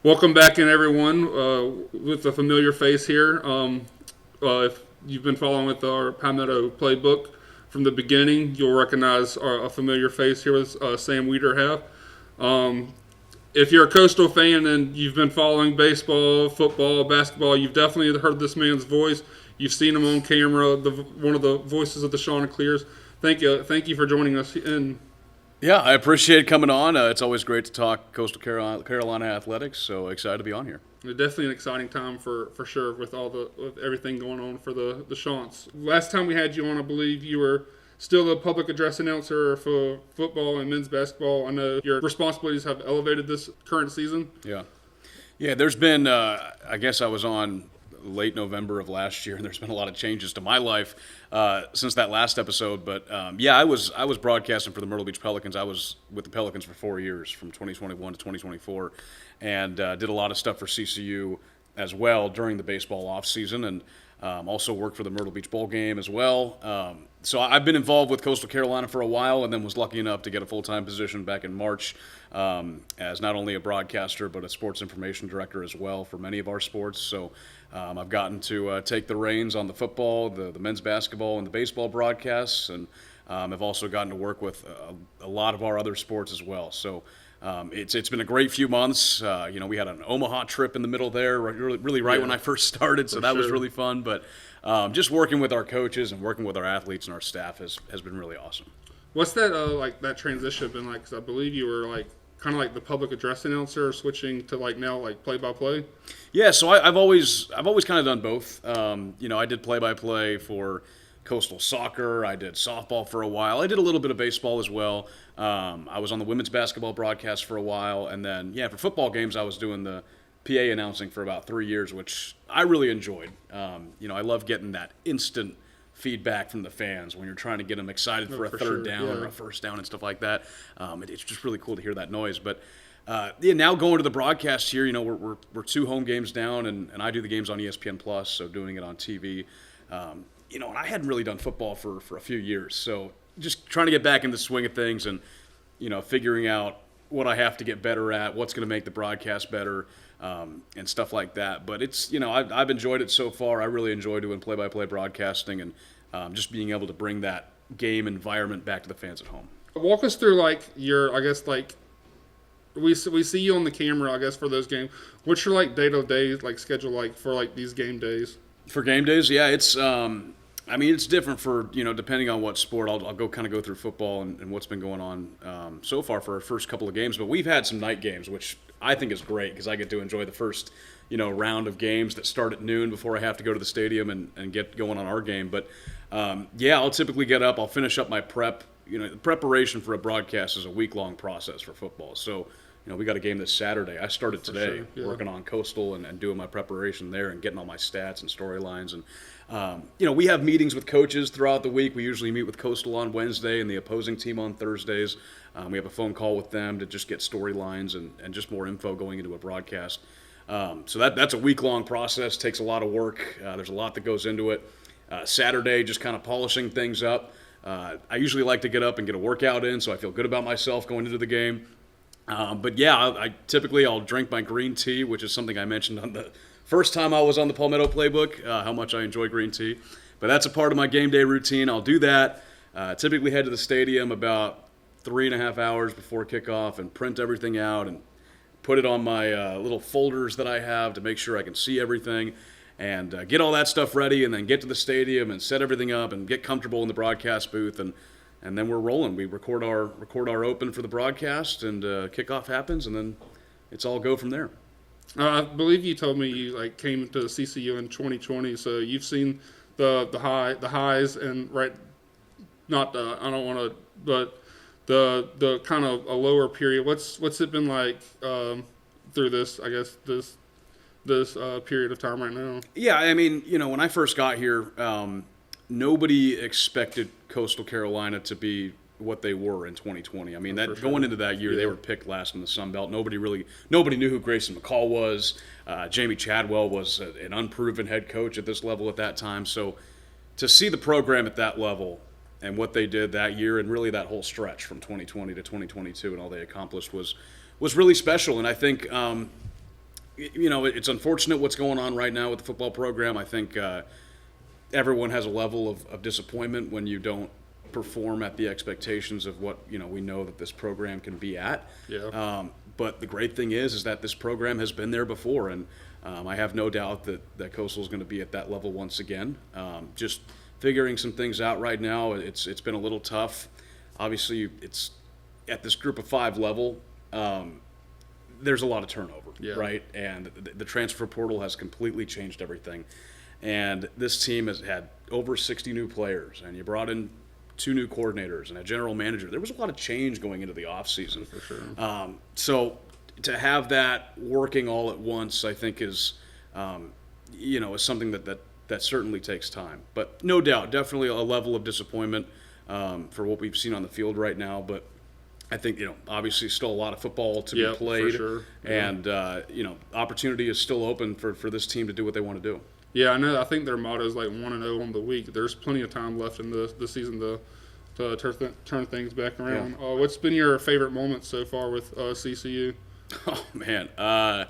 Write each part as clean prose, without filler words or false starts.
Welcome back in, everyone, with a familiar face here. If you've been following with our Palmetto playbook from the beginning, you'll recognize a familiar face here with Sam Weiderhaft. If you're a Coastal fan and you've been following baseball, football, basketball, you've definitely heard this man's voice. You've seen him on camera, one of the voices of the Chanticleers. Thank you for joining us. Yeah, I appreciate coming on. It's always great to talk Coastal Carolina athletics, so excited to be on here. Definitely an exciting time for sure with with everything going on for the Chants. Last time we had you on, I believe you were still the public address announcer for football and men's basketball. I know your responsibilities have elevated this current season. Yeah. There's been, I guess I was on late November of last year, and there's been a lot of changes to my life since that last episode. But I was broadcasting for the Myrtle Beach Pelicans. I was with the Pelicans for 4 years, from 2021 to 2024, and did a lot of stuff for CCU as well during the baseball off season, and also worked for the Myrtle Beach Bowl game as well. So I've been involved with Coastal Carolina for a while, and then was lucky enough to get a full-time position back in March as not only a broadcaster but a sports information director as well for many of our sports. So I've gotten to take the reins on the football, the men's basketball, and the baseball broadcasts, and I've also gotten to work with a lot of our other sports as well. So it's been a great few months. We had an Omaha trip in the middle there, really right when I first started, so that was really fun. But just working with our coaches and working with our athletes and our staff has been really awesome. What's that that transition been like? Because I believe you were kind of like the public address announcer, switching to now play-by-play. Yeah, so I've always kind of done both. I did play-by-play for Coastal soccer. I did softball for a while. I did a little bit of baseball as well. I was on the women's basketball broadcast for a while, and then for football games I was doing the PA announcing for about 3 years, which I really enjoyed. I love getting that instant feedback from the fans when you're trying to get them excited for a third down or a first down and stuff like that. It's just really cool to hear that noise. But now going to the broadcast here, we're 2 home games down, and I do the games on ESPN Plus, so doing it on TV. And I hadn't really done football for a few years, so just trying to get back in the swing of things and figuring out what I have to get better at, what's going to make the broadcast better, and stuff like that. But it's I've enjoyed it so far. I really enjoy doing play-by-play broadcasting and just being able to bring that game environment back to the fans at home. Walk us through your, I guess, we see you on the camera, I guess, for those games. What's your day-to-day schedule for these game days? For game days, yeah, it's it's different for depending on what sport. I'll go through football and what's been going on so far for our first couple of games. But we've had some night games, which I think is great because I get to enjoy the first round of games that start at noon before I have to go to the stadium and get going on our game. But I'll typically get up. I'll finish up my prep. The preparation for a broadcast is a week-long process for football. So we got a game this Saturday. I started today working on Coastal and doing my preparation there and getting all my stats and storylines. And, we have meetings with coaches throughout the week. We usually meet with Coastal on Wednesday and the opposing team on Thursdays. We have a phone call with them to just get storylines and just more info going into a broadcast. So that's a week-long process. Takes a lot of work. There's a lot that goes into it. Saturday, just kind of polishing things up. I usually like to get up and get a workout in so I feel good about myself going into the game. I typically I'll drink my green tea, which is something I mentioned on the first time I was on the Palmetto playbook, how much I enjoy green tea. But that's a part of my game day routine. I'll do that. Typically head to the stadium about 3.5 hours before kickoff and print everything out and put it on my little folders that I have to make sure I can see everything and get all that stuff ready and then get to the stadium and set everything up and get comfortable in the broadcast booth and then we're rolling. We record our open for the broadcast, and kickoff happens, and then it's all go from there. I believe you told me you came to CCU in 2020, so you've seen the highs and I don't want to, but the kind of a lower period. What's it been like through this? I guess this period of time right now. Yeah, when I first got here, nobody expected Coastal Carolina to be what they were in 2020. Going into that year, they were picked last in the Sun Belt. Nobody knew who Grayson McCall was. Jamie Chadwell was an unproven head coach at this level at that time. So to see the program at that level and what they did that year and really that whole stretch from 2020 to 2022 and all they accomplished was really special. And I think it's unfortunate what's going on right now with the football program. I think everyone has a level of disappointment when you don't perform at the expectations of what we know that this program can be at. Yeah. But the great thing is that this program has been there before, and I have no doubt that Coastal is going to be at that level once again. Just figuring some things out right now. It's been a little tough. Obviously, it's at this Group of 5 level. There's a lot of turnover, right? And the transfer portal has completely changed everything. And this team has had over 60 new players, and you brought in 2 new coordinators and a general manager. There was a lot of change going into the offseason. For sure. So to have that working all at once, I think is something that certainly takes time. But no doubt, definitely a level of disappointment for what we've seen on the field right now. But I think, obviously still a lot of football to be played. For sure. And, opportunity is still open for this team to do what they want to do. Yeah, I know. I think their motto is like 1-0 on the week. There's plenty of time left in the season to turn things back around. Yeah. What's been your favorite moment so far with CCU? Oh, man. I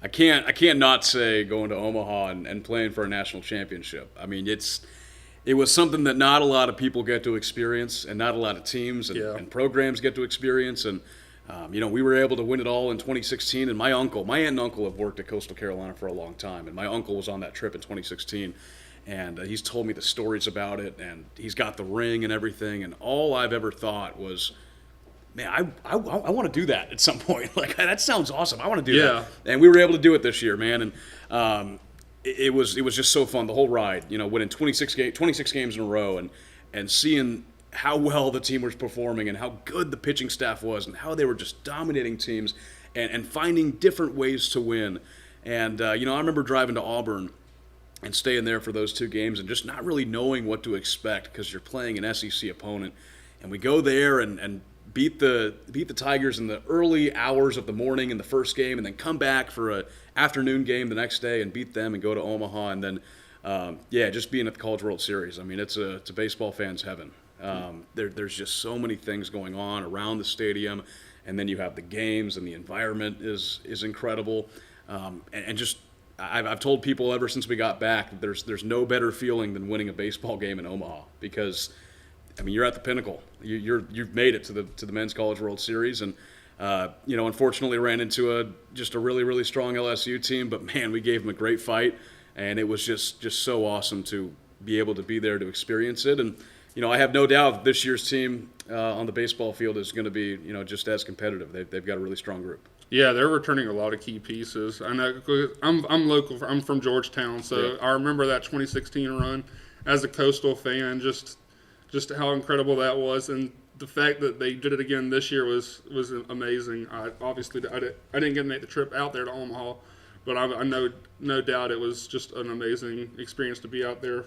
can't not say going to Omaha and playing for a national championship. I mean, it was something that not a lot of people get to experience, and not a lot of teams and programs get to experience. And we were able to win it all in 2016. And my aunt and uncle have worked at Coastal Carolina for a long time, and my uncle was on that trip in 2016. And he's told me the stories about it, and he's got the ring and everything. And all I've ever thought was, man, I want to do that at some point. Like, that sounds awesome. I want to do that. And we were able to do it this year, man. And it was just so fun, the whole ride. Winning 26 games in a row and seeing how well the team was performing and how good the pitching staff was and how they were just dominating teams and finding different ways to win. And, I remember driving to Auburn and staying there for those 2 games and just not really knowing what to expect because you're playing an SEC opponent. And we go there and beat the Tigers in the early hours of the morning in the first game, and then come back for an afternoon game the next day and beat them and go to Omaha. And then, just being at the College World Series. I mean, it's a baseball fan's heaven. There's just so many things going on around the stadium, and then you have the games, and the environment is incredible. And just I've told people ever since we got back that there's no better feeling than winning a baseball game in Omaha, because I mean, you're at the pinnacle. You've made it to the Men's College World Series, and unfortunately ran into just a really, really strong LSU team. But man, we gave them a great fight, and it was just so awesome to be able to be there to experience it. And I have no doubt that this year's team on the baseball field is going to be just as competitive. They've got a really strong group. Yeah, they're returning a lot of key pieces. I know, 'cause I'm local. I'm from Georgetown, so I remember that 2016 run as a Coastal fan. Just how incredible that was, and the fact that they did it again this year was amazing. I didn't get to make the trip out there to Omaha, but I know no doubt it was just an amazing experience to be out there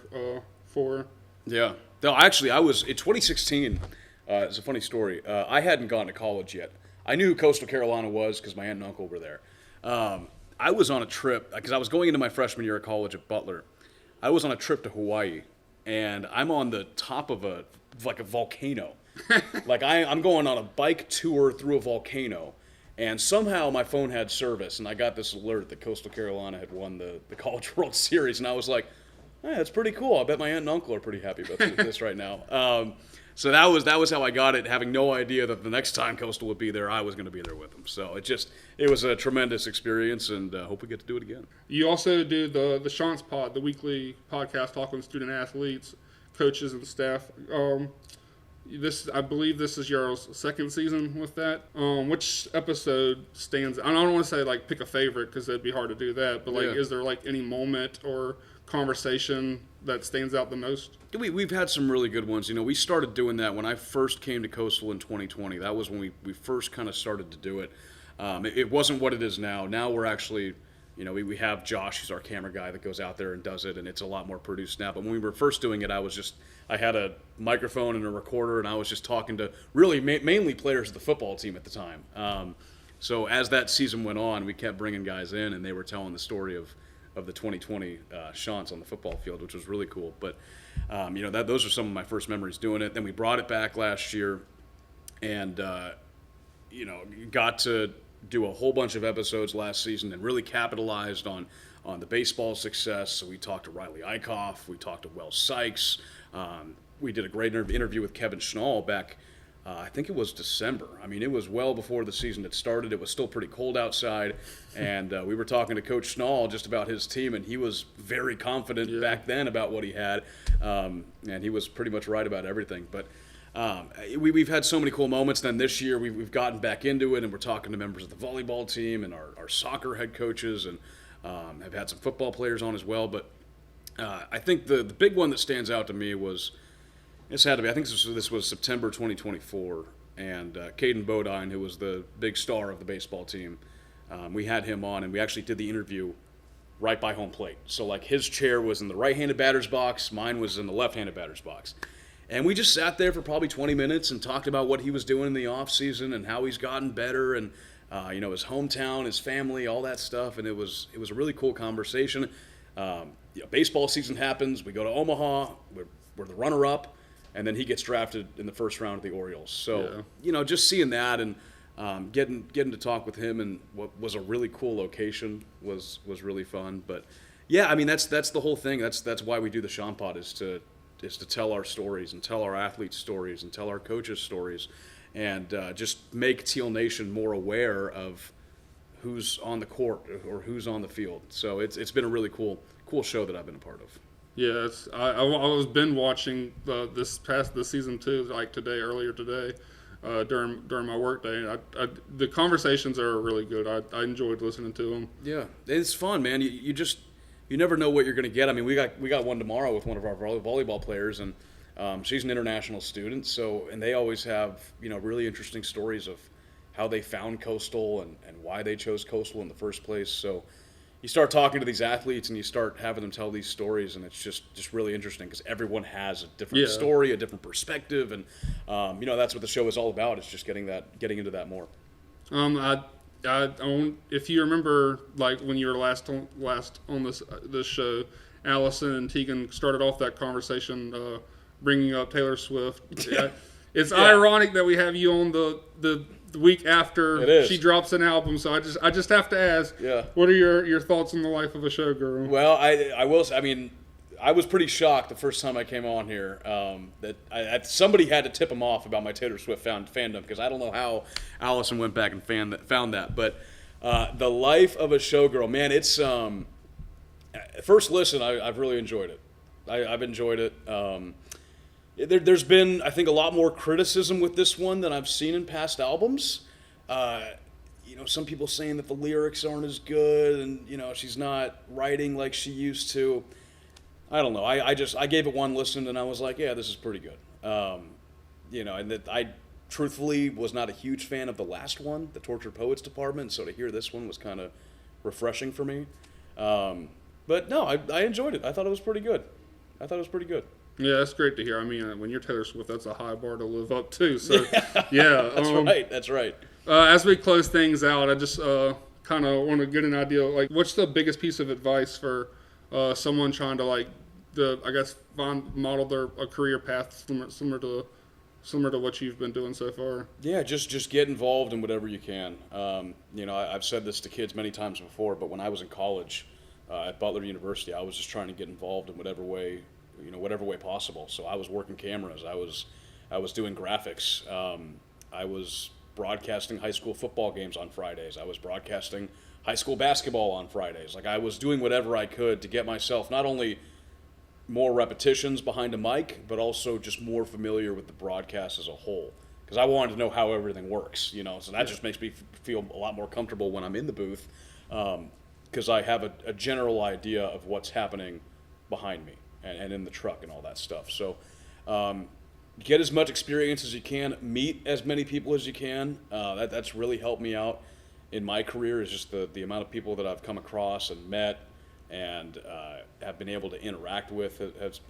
for. Yeah. No, actually, I was in 2016. It's a funny story. I hadn't gone to college yet. I knew who Coastal Carolina was because my aunt and uncle were there. I was on a trip because I was going into my freshman year of college at Butler. I was on a trip to Hawaii, and I'm on the top of a volcano. I'm going on a bike tour through a volcano, and somehow my phone had service, and I got this alert that Coastal Carolina had won the College World Series, and I was like, hey, that's pretty cool. I bet my aunt and uncle are pretty happy about this right now. So that was how I got it, having no idea that the next time Coastal would be there, I was going to be there with them. So it was a tremendous experience, and hope we get to do it again. You also do the Shantz Pod, the weekly podcast talking with student athletes, coaches, and staff. I believe this is your second season with that. Which episode stands? I don't want to say pick a favorite because it'd be hard to do that. But is there any moment or conversation that stands out the most? We've had some really good ones. We started doing that when I first came to Coastal in 2020. That was when we first kind of started to do it. It wasn't what it is now. Now we're actually, we have Josh, who's our camera guy, that goes out there and does it, and it's a lot more produced now. But when we were first doing it, I had a microphone and a recorder, and I was just talking to really mainly players of the football team at the time. So as that season went on, we kept bringing guys in, and they were telling the story of the 2020 Shantz on the football field, which was really cool. But those are some of my first memories doing it. Then we brought it back last year, and got to do a whole bunch of episodes last season and really capitalized on the baseball success. So we talked to Riley Eichhoff, we talked to Wells Sykes, we did a great interview with Kevin Schnall back. I think it was December. I mean, it was well before the season had started. It was still pretty cold outside, and we were talking to Coach Schnall just about his team, and he was very confident back then about what he had, and he was pretty much right about everything. But we've had so many cool moments. Then this year we've gotten back into it, and we're talking to members of the volleyball team and our soccer head coaches, and have had some football players on as well. But I think the big one that stands out to me was, this had to be, I think this was September 2024, and Caden Bodine, who was the big star of the baseball team, we had him on, and we actually did the interview right by home plate. So, like, his chair was in the right-handed batter's box, mine was in the left-handed batter's box. And we just sat there for probably 20 minutes and talked about what he was doing in the off-season and how he's gotten better, and his hometown, his family, all that stuff. And it was a really cool conversation. Baseball season happens. We go to Omaha. We're the runner-up. And then he gets drafted in the first round of the Orioles. So, just seeing that and getting to talk with him in what was a really cool location was really fun. But, yeah, I mean, that's the whole thing. That's why we do the Sean Pod, is to tell our stories and tell our athletes' stories and tell our coaches' stories, and just make Teal Nation more aware of who's on the court or who's on the field. So it's been a really cool show that I've been a part of. Yeah, I was been watching this season too, like earlier today, during my work day. The conversations are really good. I enjoyed listening to them. Yeah, it's fun, man. You never know what you're going to get. I mean, we got one tomorrow with one of our volleyball players, and she's an international student. So, and they always have really interesting stories of how they found Coastal and why they chose Coastal in the first place. So, you start talking to these athletes and you start having them tell these stories, and it's just really interesting because everyone has a different story, a different perspective, and that's what the show is all about. It's just getting into that more. If you remember, like when you were last on this show, Allison and Tegan started off that conversation bringing up Taylor Swift. It's ironic that we have you on the week after she drops an album. So I just have to ask, what are your thoughts on the life of a showgirl? Well, I will say, I mean, I was pretty shocked the first time I came on here that somebody had to tip them off about my Taylor Swift fandom, because I don't know how Allison went back and found that. But the life of a showgirl, man, it's first listen, I've really enjoyed it. I've enjoyed it. There's been, I think, a lot more criticism with this one than I've seen in past albums. Some people saying that the lyrics aren't as good, and she's not writing like she used to. I don't know. I gave it one listen and I was like, yeah, this is pretty good. And that I truthfully was not a huge fan of the last one, the Tortured Poets Department. So to hear this one was kind of refreshing for me. But no, I enjoyed it. I thought it was pretty good. Yeah, that's great to hear. I mean, when you're Taylor Swift, that's a high bar to live up to. So, yeah. That's right. As we close things out, I just kind of want to get an idea, like, what's the biggest piece of advice for someone trying to, model a career path similar to what you've been doing so far? Yeah, just get involved in whatever you can. I've said this to kids many times before, but when I was in college at Butler University, I was just trying to get involved in whatever way possible. So I was working cameras. I was doing graphics. I was broadcasting high school football games on Fridays. I was broadcasting high school basketball on Fridays. Like, I was doing whatever I could to get myself not only more repetitions behind a mic, but also just more familiar with the broadcast as a whole. Because I wanted to know how everything works, so that just makes me feel a lot more comfortable when I'm in the booth, because I have a general idea of what's happening behind me and in the truck and all that stuff. So get as much experience as you can, meet as many people as you can. That's really helped me out in my career, is just the amount of people that I've come across and met and have been able to interact with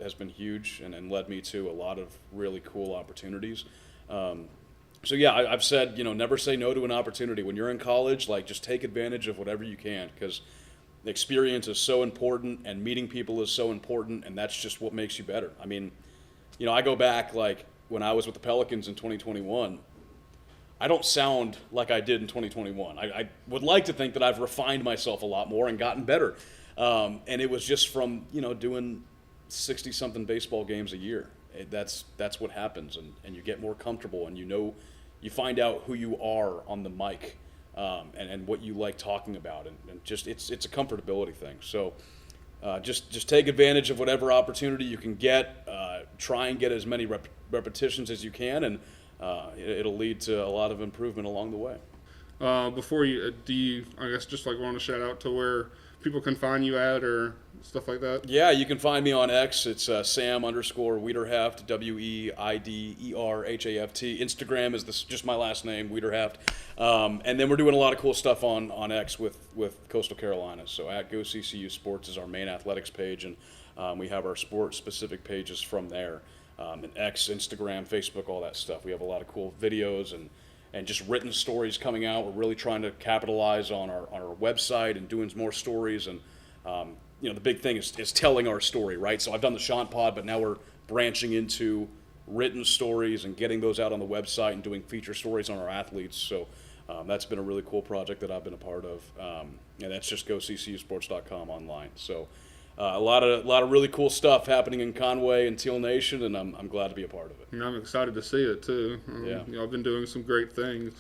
has been huge and led me to a lot of really cool opportunities. So yeah, I've said, never say no to an opportunity. When you're in college, just take advantage of whatever you can, because experience is so important and meeting people is so important, and that's just what makes you better. I mean, I go back, when I was with the Pelicans in 2021, I don't sound like I did in 2021. I would like to think that I've refined myself a lot more and gotten better. And it was just from, doing 60-something baseball games a year. That's what happens, and you get more comfortable, and you find out who you are on the mic, and what you like talking about, and just it's a comfortability thing. So just take advantage of whatever opportunity you can get. Try and get as many repetitions as you can, and it'll lead to a lot of improvement along the way. Before you, do you, I guess, just like want to shout out to where people can find you at or stuff like that? Yeah, you can find me on X. It's Sam_Weiderhaft, Weiderhaft. Instagram is just my last name, Weiderhaft. And then we're doing a lot of cool stuff on X with Coastal Carolina. So at GoCCU Sports is our main athletics page, and we have our sport-specific pages from there. And X, Instagram, Facebook, all that stuff. We have a lot of cool videos and just written stories coming out. We're really trying to capitalize on our website and doing more stories. And the big thing is telling our story, right? So I've done the Shant Pod, but now we're branching into written stories and getting those out on the website and doing feature stories on our athletes. So that's been a really cool project that I've been a part of. And that's just goccusports.com online. So a lot of really cool stuff happening in Conway and Teal Nation, and I'm glad to be a part of it. And I'm excited to see it too. Yeah. I've been doing some great things.